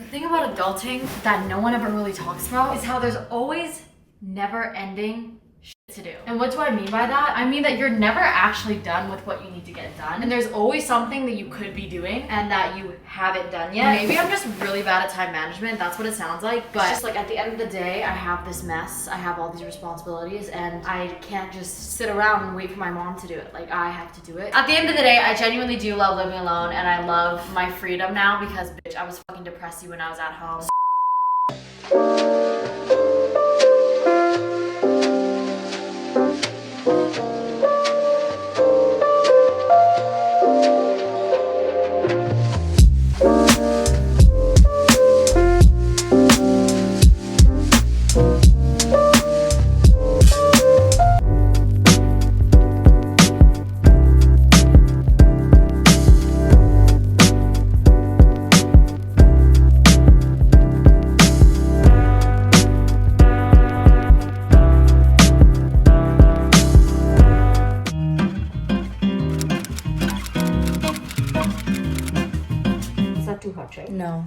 The thing about adulting that no one ever really talks about is how there's always never-ending shit to do. And what do I mean by that? I mean that you're never actually done with what you need to get done. And there's always something that you could be doing and that you haven't done yet. Maybe I'm just really bad at time management. That's what it sounds like. But it's just like at the end of the day, I have this mess. I have all these responsibilities and I can't just sit around and wait for my mom to do it. Like, I have to do it. At the end of the day, I genuinely do love living alone and I love my freedom now because, bitch, I was fucking depressed when I was at home. Too hot, right? No.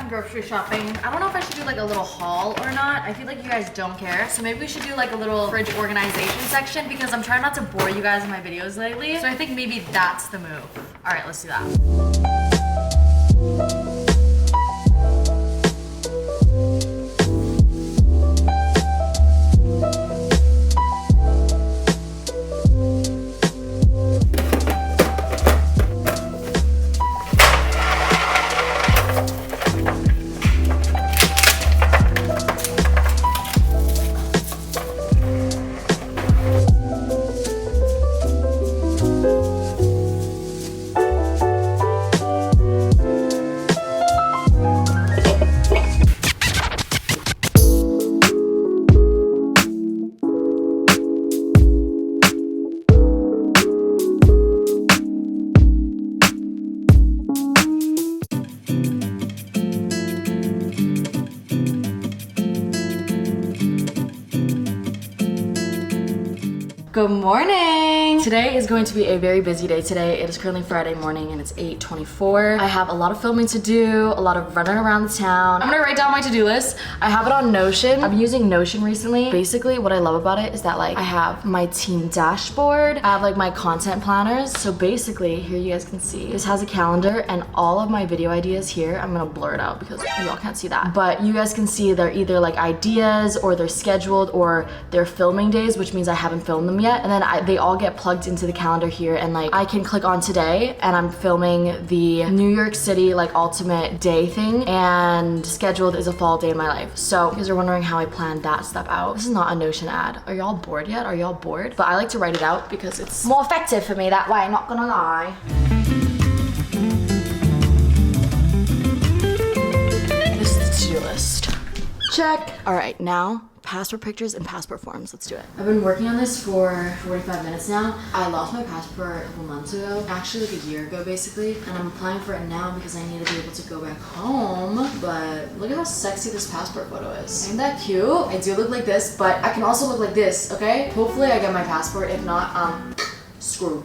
Grocery shopping. I don't know if I should do like a little haul or not. I feel like you guys don't care. So maybe we should do like a little fridge organization section because I'm trying not to bore you guys in my videos lately. So I think maybe that's the move. All right, let's do that. Good morning! Today is going to be a very busy day today. It is currently Friday morning and it's 8:24. I have a lot of filming to do, a lot of running around the town. I'm gonna write down my to-do list. I have it on Notion. I've been using Notion recently. Basically, what I love about it is that like I have my team dashboard. I have like my content planners. So basically, here you guys can see, this has a calendar and all of my video ideas here. I'm gonna blur it out because y'all can't see that. But you guys can see they're either like ideas or they're scheduled or they're filming days, which means I haven't filmed them yet. And then they all get plugged into the calendar here and like I can click on today and I'm filming the New York City like ultimate day thing and scheduled is a fall day in my life. So you guys are wondering how I planned that stuff out. This is not a Notion ad. Are y'all bored yet? Are y'all bored? But I like to write it out because it's more effective for me that way, not gonna lie. This is the to-do list. Check. All right, now passport pictures and passport forms. Let's do it. I've been working on this for 45 minutes now. I lost my passport a couple months ago, actually like a year ago basically, and I'm applying for it now because I need to be able to go back home. But look at how sexy this passport photo is. Ain't that cute? I do look like this, but I can also look like this, okay? Hopefully I get my passport. If not, screw.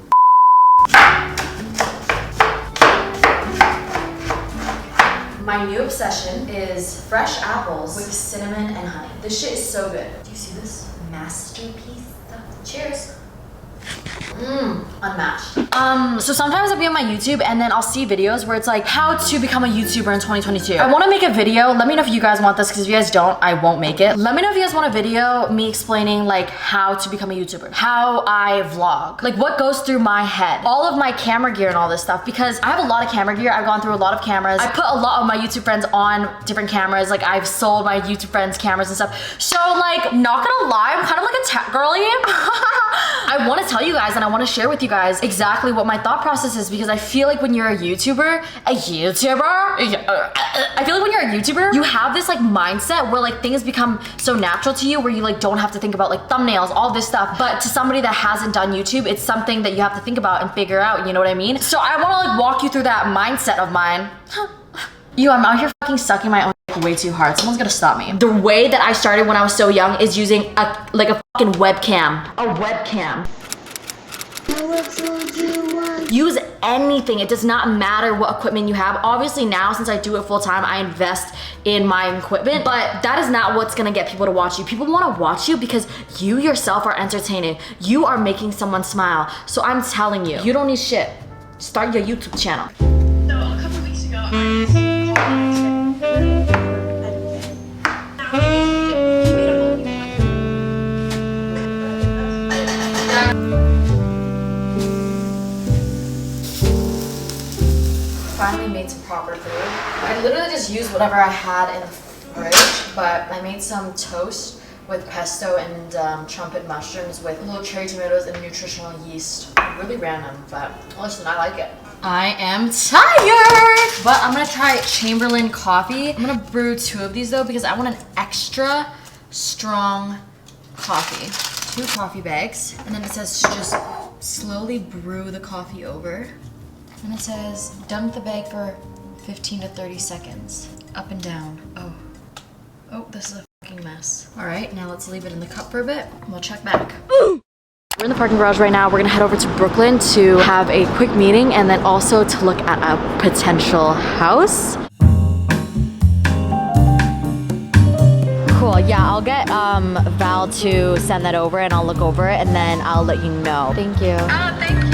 My new obsession is fresh apples with cinnamon and honey. This shit is so good. Do you see this? Masterpiece. Cheers. Unmatched. So sometimes I'll be on my YouTube and then I'll see videos where it's like how to become a YouTuber in 2022. I want to make a video. Let me know if you guys want this because if you guys don't, I won't make it. Let me know if you guys want a video me explaining like how to become a YouTuber, how I vlog, like what goes through my head, all of my camera gear and all this stuff because I have a lot of camera gear. I've gone through a lot of cameras. I put a lot of my YouTube friends on different cameras. Like I've sold my YouTube friends cameras and stuff. So like not gonna lie, I'm kind of like a tech girly. I want to tell you guys and I want to share with you guys exactly what my thought process is, because I feel like when you're a YouTuber, I feel like when you're a YouTuber, you have this like mindset where like things become so natural to you where you like don't have to think about like thumbnails, all this stuff. But to somebody that hasn't done YouTube, it's something that you have to think about and figure out, you know what I mean? So I want to like walk you through that mindset of mine. I'm out here fucking sucking my own dick way too hard. Someone's gonna stop me. The way that I started when I was so young is using a fucking webcam. A webcam. Use anything. It does not matter what equipment you have. Obviously now, since I do it full time, I invest in my equipment, but that is not what's gonna get people to watch you. People wanna watch you because you yourself are entertaining. You are making someone smile. So I'm telling you, you don't need shit. Start your YouTube channel. So a couple of weeks ago, Finally made some proper food. I literally just used whatever I had in the fridge, but I made some toast with pesto and trumpet mushrooms with little cherry tomatoes and nutritional yeast. Really random, but listen, I like it. I am tired, but I'm gonna try Chamberlain coffee. I'm gonna brew 2 of these though because I want an extra strong coffee. 2 coffee bags, and then it says just slowly brew the coffee over. And it says done with the bag for 15 to 30 seconds. Up and down. Oh, this is a fucking mess. All right, now let's leave it in the cup for a bit and we'll check back. Ooh. We're in the parking garage right now. We're gonna head over to Brooklyn to have a quick meeting and then also to look at a potential house. Cool, yeah, I'll get Val to send that over and I'll look over it and then I'll let you know. Thank you. oh, thank you.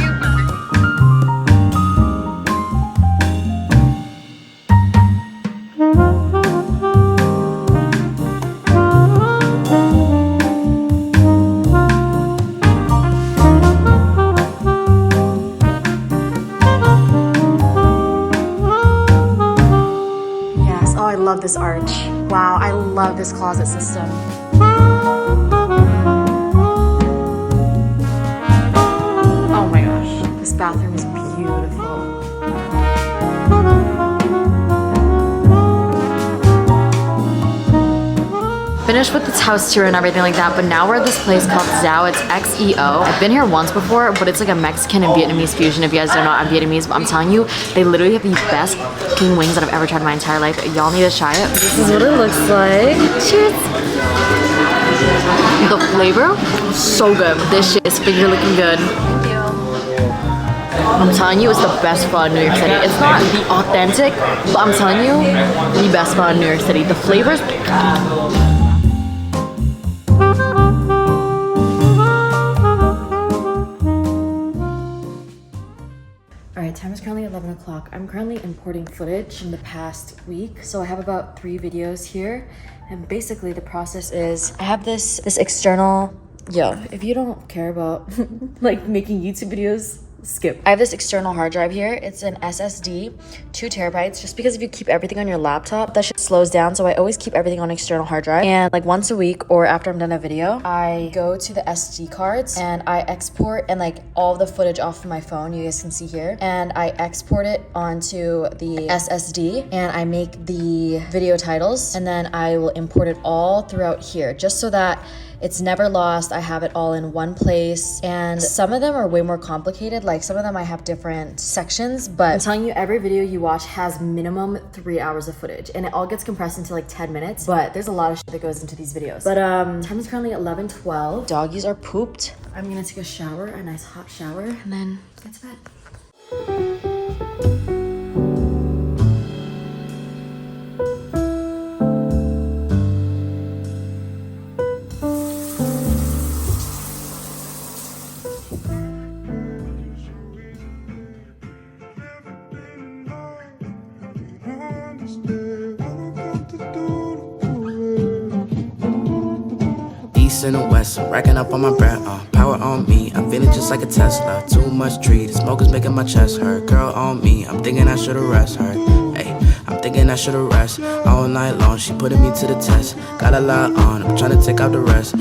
I love this arch. Wow, I love this closet system. Oh my gosh, this bathroom is beautiful. Finished with this house tour and everything like that, but now we're at this place called Zao. It's XEO. I've been here once before, but it's like a Mexican and Vietnamese fusion. If you guys don't know, I'm Vietnamese, but I'm telling you, they literally have the best fucking wings that I've ever tried in my entire life. Y'all need to try it. This is what it looks like. Cheers. The flavor, so good. This shit is finger looking good. Thank you. I'm telling you, it's the best pho in New York City. It's not the authentic, but I'm telling you, the best pho in New York City. The flavors. Alright, time is currently 11 o'clock. I'm currently importing footage from the past week. So I have about 3 videos here. And basically the process is, I have this external, if you don't care about like making YouTube videos, skip. I have this external hard drive here. It's an SSD, 2 terabytes, just because if you keep everything on your laptop, that shit slows down. So I always keep everything on external hard drive. And like once a week or after I'm done a video, I go to the SD cards and I export and like all the footage off of my phone, you guys can see here. And I export it onto the SSD and I make the video titles and then I will import it all throughout here just so that it's never lost. I have it all in one place. And some of them are way more complicated. Like some of them I have different sections, but I'm telling you, every video you watch has minimum 3 hours of footage and it all gets compressed into like 10 minutes. But there's a lot of shit that goes into these videos. But time is currently 11:12. Doggies are pooped. I'm gonna take a shower, a nice hot shower, and then get to bed. In the west, I'm racking up on my bread, power on me, I'm feeling just like a Tesla. Too much tree, the smoke is making my chest hurt. Girl on me, I'm thinking I should've rest her. Hey, I'm thinking I should've rest all night long. She putting me to the test, got a lot on, I'm trying to take out the rest.